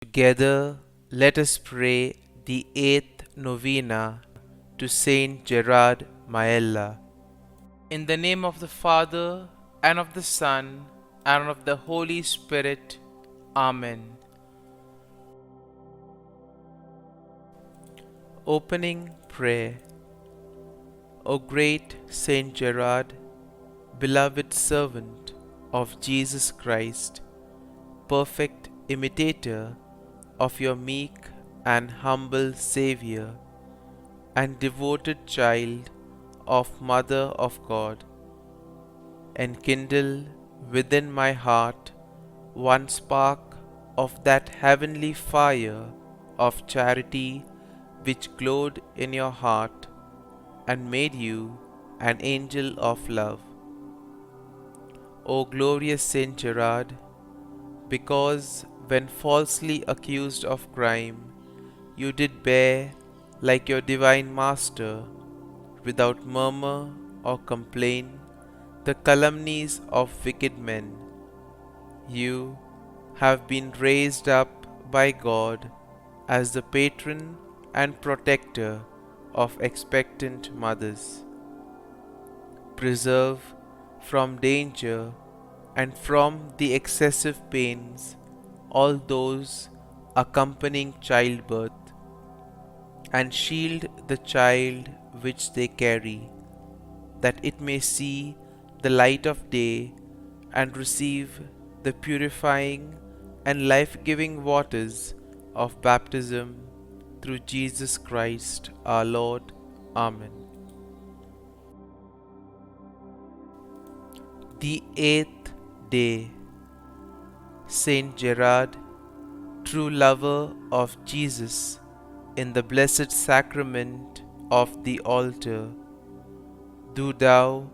Together, let us pray the eighth novena to Saint Gerard Majella. In the name of the Father, and of the Son, and of the Holy Spirit. Amen. Opening Prayer. O great Saint Gerard, beloved servant of Jesus Christ, perfect imitator of your meek and humble Xavier, and devoted child of Mother of God, enkindle within my heart one spark of that heavenly fire of charity which glowed in your heart and made you an angel of love. O glorious Saint Gerard, because when falsely accused of crime, you did bear, like your divine Master, without murmur or complaint, the calumnies of wicked men. You have been raised up by God as the patron and protector of expectant mothers. Preserve from danger and from the excessive pains all those accompanying childbirth, and shield the child which they carry, that it may see the light of day and receive the purifying and life-giving waters of baptism through Jesus Christ our Lord. Amen. The eighth day. Saint Gerard, true lover of Jesus in the blessed sacrament of the altar, do thou,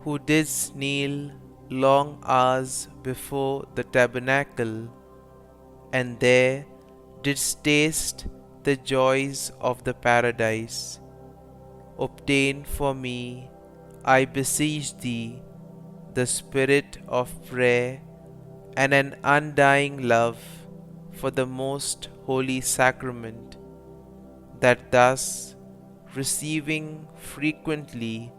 who didst kneel long hours before the tabernacle, and there didst taste the joys of the paradise, obtain for me, I beseech thee, the spirit of prayer and an undying love for the most holy sacrament, that thus, receiving frequently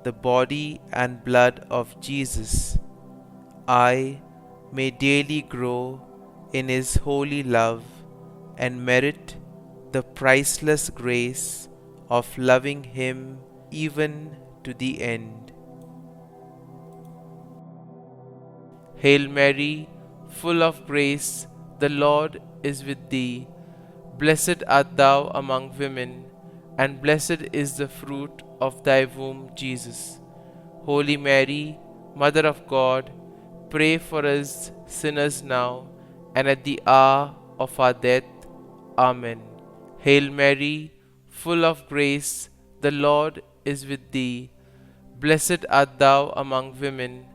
the body and blood of Jesus, I may daily grow in his holy love and merit the priceless grace of loving him even to the end. Hail Mary, full of grace, the Lord is with thee. Blessed art thou among women, and blessed is the fruit of thy womb, Jesus. Holy Mary, Mother of God, pray for us sinners now and at the hour of our death. Amen. Hail Mary, full of grace, the Lord is with thee. Blessed art thou among women,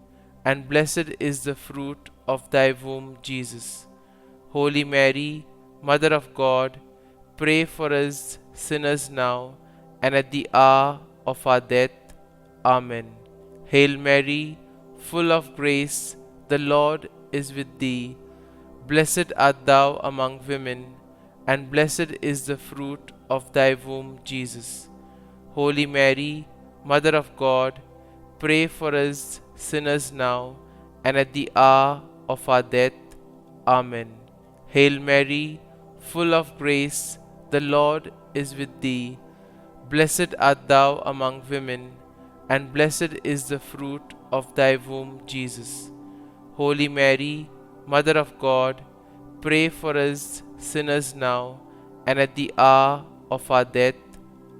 and blessed is the fruit of thy womb, Jesus. Holy Mary, Mother of God, pray for us sinners now and at the hour of our death. Amen. Hail Mary, full of grace, the Lord is with thee. Blessed art thou among women, and blessed is the fruit of thy womb, Jesus. Holy Mary, Mother of God, pray for us sinners now and at the hour of our death. Amen. Hail Mary, full of grace, the Lord is with thee. Blessed art thou among women, and blessed is the fruit of thy womb, Jesus. Holy Mary, Mother of God, pray for us sinners now and at the hour of our death.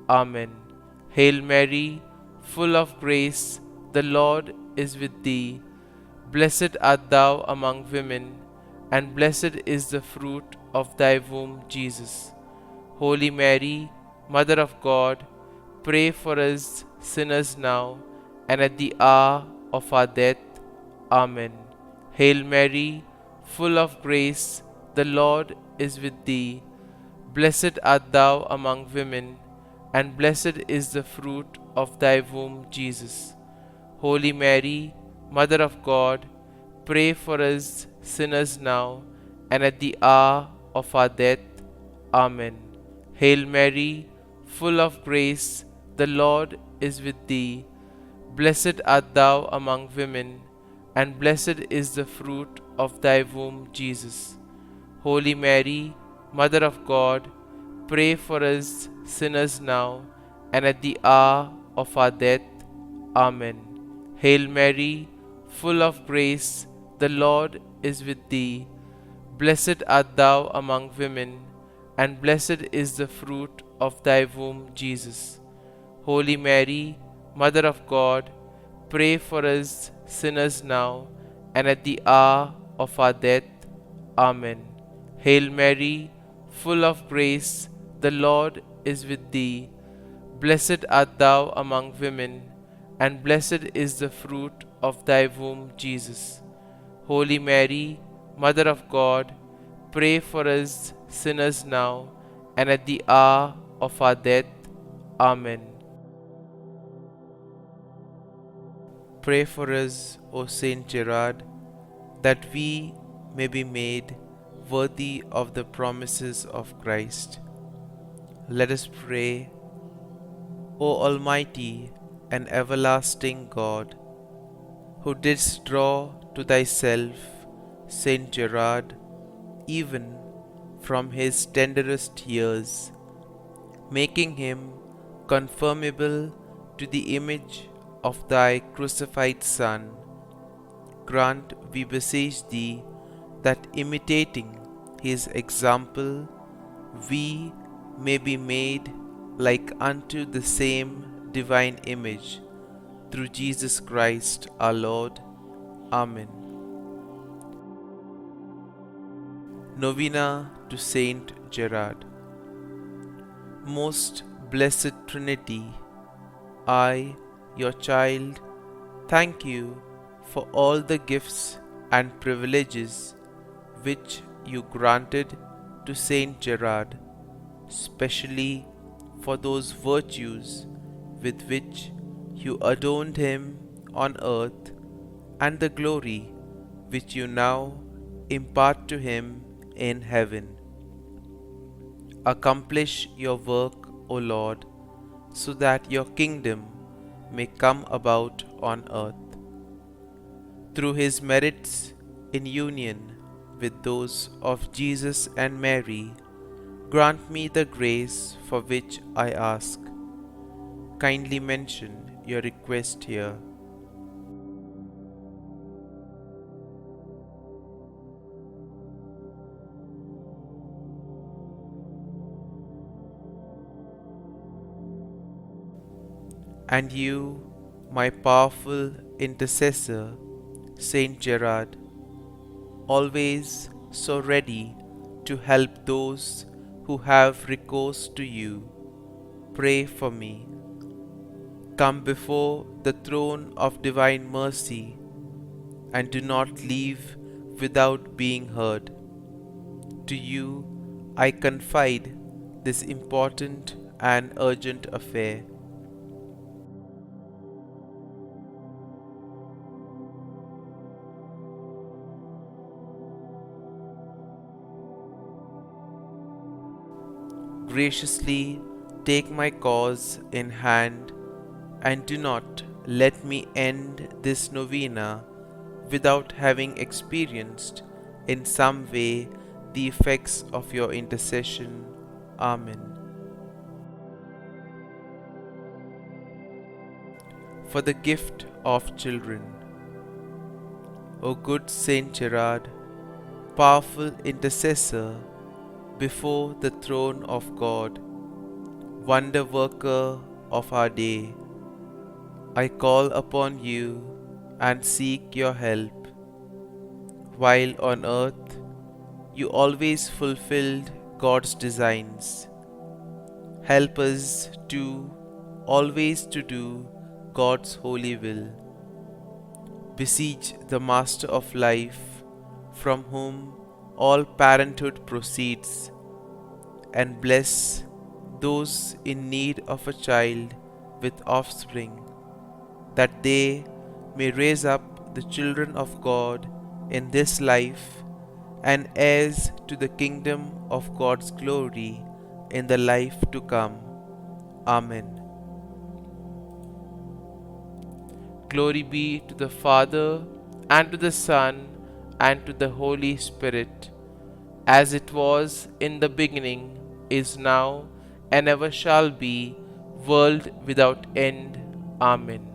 Amen. Hail Mary, full of grace, the Lord is with thee. Blessed art thou among women, and blessed is the fruit of thy womb, Jesus. Holy Mary, Mother of God, pray for us sinners now and at the hour of our death. Amen. Hail Mary, full of grace, the Lord is with thee. Blessed art thou among women, and blessed is the fruit of thy womb, Jesus. Holy Mary, Mother of God, pray for us sinners now and at the hour of our death. Amen. Hail Mary, full of grace, the Lord is with thee. Blessed art thou among women, and blessed is the fruit of thy womb, Jesus. Holy Mary, Mother of God, pray for us sinners now and at the hour of our death. Amen. Hail Mary, full of grace, the Lord is with thee. Blessed art thou among women, and blessed is the fruit of thy womb, Jesus. Holy Mary, Mother of God, pray for us sinners now and at the hour of our death. Amen. Hail Mary, full of grace, the Lord is with thee. Blessed art thou among women, and blessed is the fruit of thy womb, Jesus. Holy Mary, Mother of God, pray for us sinners now and at the hour of our death. Amen. Pray for us, O Saint Gerard, that we may be made worthy of the promises of Christ. Let us pray. O Almighty and everlasting God, who didst draw to thyself Saint Gerard even from his tenderest years, making him conformable to the image of thy crucified Son, grant, we beseech thee, that imitating his example, we may be made like unto the same divine image, through Jesus Christ our Lord. Amen. Novena to Saint Gerard. Most Blessed Trinity, I, your child, thank you for all the gifts and privileges which you granted to Saint Gerard, specially for those virtues with which you adorned him on earth, and the glory which you now impart to him in heaven. Accomplish your work, O Lord, so that your kingdom may come about on earth. Through his merits in union with those of Jesus and Mary, grant me the grace for which I ask. Kindly mention your request here. And you, my powerful intercessor, Saint Gerard, always so ready to help those who have recourse to you, pray for me. Come before the throne of divine mercy, and do not leave without being heard. To you I confide this important and urgent affair. Graciously take my cause in hand, and do not let me end this novena without having experienced in some way the effects of your intercession. Amen. For the gift of children. O good Saint Gerard, powerful intercessor before the throne of God, wonder worker of our day, I call upon you and seek your help. While on earth you always fulfilled God's designs, help us always to do God's holy will. Beseech the Master of life, from whom all parenthood proceeds, and bless those in need of a child with offspring, that they may raise up the children of God in this life and heirs to the kingdom of God's glory in the life to come. Amen. Glory be to the Father, and to the Son, and to the Holy Spirit, as it was in the beginning, is now, and ever shall be, world without end. Amen.